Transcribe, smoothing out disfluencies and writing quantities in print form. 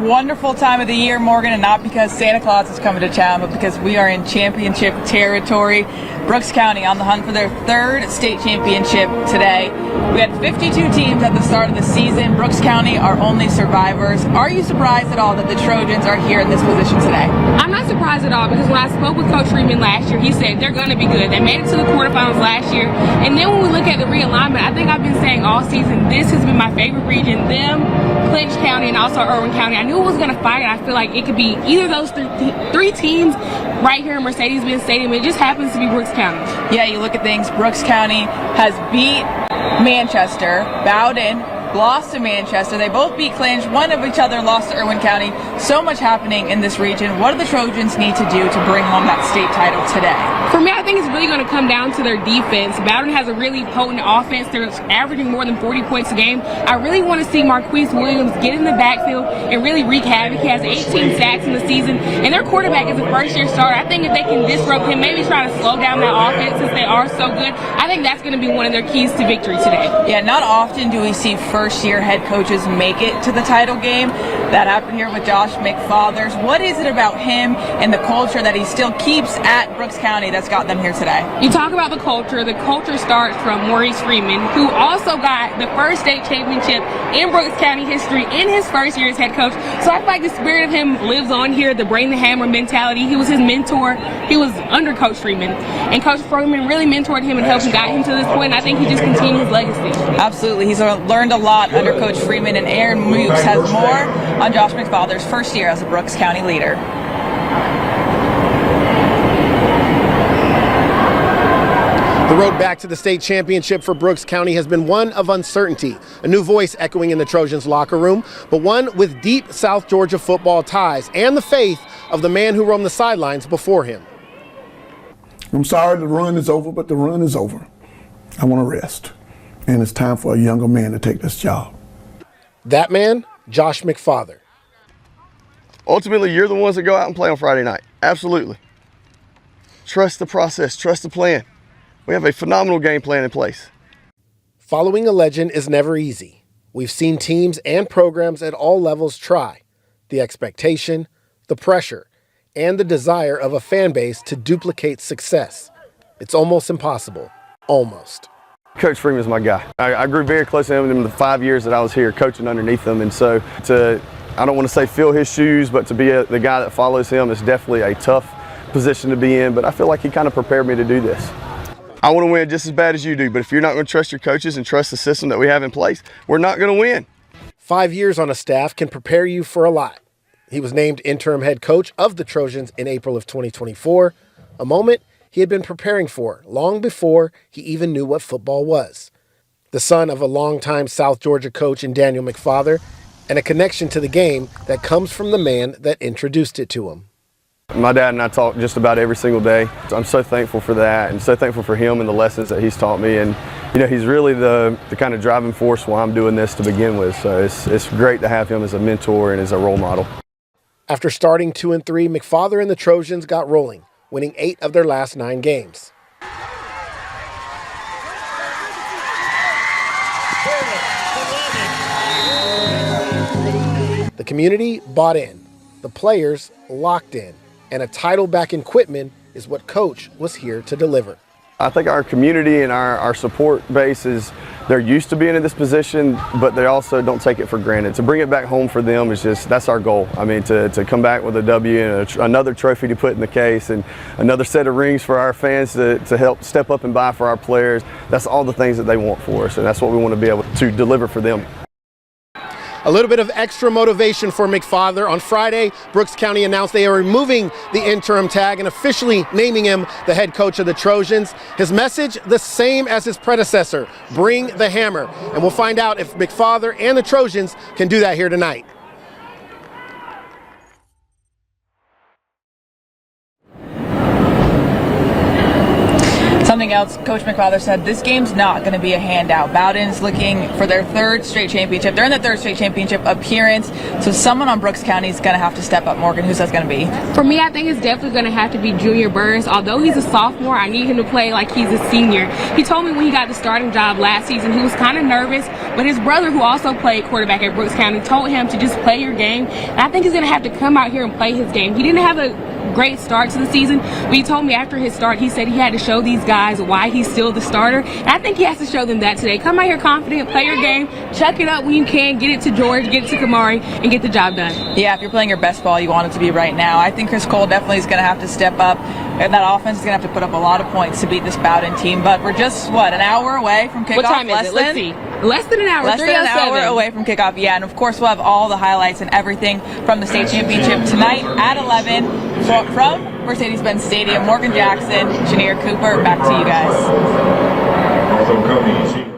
wonderful time of the year, Morgan, and not because Santa Claus is coming to town, but because we are in championship territory. Brooks County on the hunt for their third state championship today. We had 52 teams at the start of the season. Brooks County are only survivors. Are you surprised at all that the Trojans are here in this position today? I'm not surprised at all, because when I spoke with Coach Freeman last year, he said they're going to be good. They made it to the quarterfinals last year. And then when we look at the realignment, I think I've been saying all season, this has been my favorite region. Them, Clinch County, and also Irwin County. I knew it was going to fight. I feel like it could be either of those three teams right here in Mercedes-Benz Stadium. It just happens to be Brooks County. Yeah, you look at things, Brooks County has beat Manchester, Bowdon, lost to Manchester. They both beat Clinch. One of each other lost to Irwin County. So much happening in this region. What do the Trojans need to do to bring home that state title today? For me, I think it's really going to come down to their defense. Bowdon has a really potent offense. They're averaging more than 40 points a game. I really want to see Marquise Williams get in the backfield and really wreak havoc. He has 18 sacks in the season, and their quarterback is a first-year starter. I think if they can disrupt him, maybe try to slow down that offense since they are so good, I think that's going to be one of their keys to victory today. Yeah, not often do we see first-year head coaches make it to the title game. That happened here with Josh McFathers. What is it about him and the culture that he still keeps at Brooks County that's got them here today? You talk about the culture. The culture starts from Maurice Freeman, who also got the first state championship in Brooks County history in his first year as head coach. So I feel like the spirit of him lives on here, the bring the hammer mentality. He was his mentor. He was under Coach Freeman, and Coach Freeman really mentored him and helped him guide him to this point, and I think he just continued his legacy. Absolutely. He's learned a lot under Coach Freeman, and Aaron Moose has more on Josh McFathers' first year as a Brooks County leader. The road back to the state championship for Brooks County has been one of uncertainty, a new voice echoing in the Trojans locker room, but one with deep South Georgia football ties and the faith of the man who roamed the sidelines before him. I'm sorry the run is over, but the run is over. I want to rest, and it's time for a younger man to take this job. That man, Josh McFather. Ultimately, you're the ones that go out and play on Friday night. Absolutely. Trust the process, trust the plan. We have a phenomenal game plan in place. Following a legend is never easy. We've seen teams and programs at all levels try. The expectation, the pressure, and the desire of a fan base to duplicate success. It's almost impossible. Almost. Coach Freeman is my guy. I grew very close to him in the 5 years that I was here coaching underneath him, and so I don't want to say fill his shoes, but to be the guy that follows him is definitely a tough position to be in, but I feel like he kind of prepared me to do this. I want to win just as bad as you do, but if you're not going to trust your coaches and trust the system that we have in place, we're not going to win. 5 years on a staff can prepare you for a lot. He was named interim head coach of the Trojans in April of 2024, a moment he had been preparing for long before he even knew what football was. The son of a longtime South Georgia coach in Daniel McFather, and a connection to the game that comes from the man that introduced it to him. My dad and I talk just about every single day. I'm so thankful for that and so thankful for him and the lessons that he's taught me. And you know, he's really the kind of driving force why I'm doing this to begin with. So it's great to have him as a mentor and as a role model. After starting 2-3, McFather and the Trojans got rolling, winning 8 of their last 9 games. The community bought in, the players locked in, and a title back in Quitman is what Coach was here to deliver. I think our community and our support base they're used to being in this position, but they also don't take it for granted. To bring it back home for them that's our goal. I mean, to come back with a W and another trophy to put in the case and another set of rings for our fans to help step up and buy for our players. That's all the things that they want for us, and that's what we want to be able to deliver for them. A little bit of extra motivation for McFather. On Friday, Brooks County announced they are removing the interim tag and officially naming him the head coach of the Trojans. His message, the same as his predecessor, bring the hammer. And we'll find out if McFather and the Trojans can do that here tonight. Something anything else, Coach McFarland said this game's not going to be a handout. Bowdon's looking for their third straight championship. They're in their third straight championship appearance. So someone on Brooks County is going to have to step up. Morgan, who's that going to be? For me, I think it's definitely going to have to be Junior Burns. Although he's a sophomore, I need him to play like he's a senior. He told me when he got the starting job last season, he was kind of nervous, but his brother, who also played quarterback at Brooks County, told him to just play your game. And I think he's going to have to come out here and play his game. He didn't have a great start to the season, but he told me after his start, he said he had to show these guys why he's still the starter, and I think he has to show them that today. Come out here confident, play your game, chuck it up when you can, get it to George, get it to Kamari, and get the job done. Yeah, if you're playing your best ball, you want it to be right now. I think Chris Cole definitely is going to have to step up, and that offense is going to have to put up a lot of points to beat this Bowdon team, but we're just, an hour away from kickoff? What time is it? Let's see. Less than an hour. Less than an hour away from kickoff, yeah. And of course, we'll have all the highlights and everything from the state championship tonight at 11 from Mercedes-Benz Stadium. Morgan Jackson, Janier Cooper, back to you guys.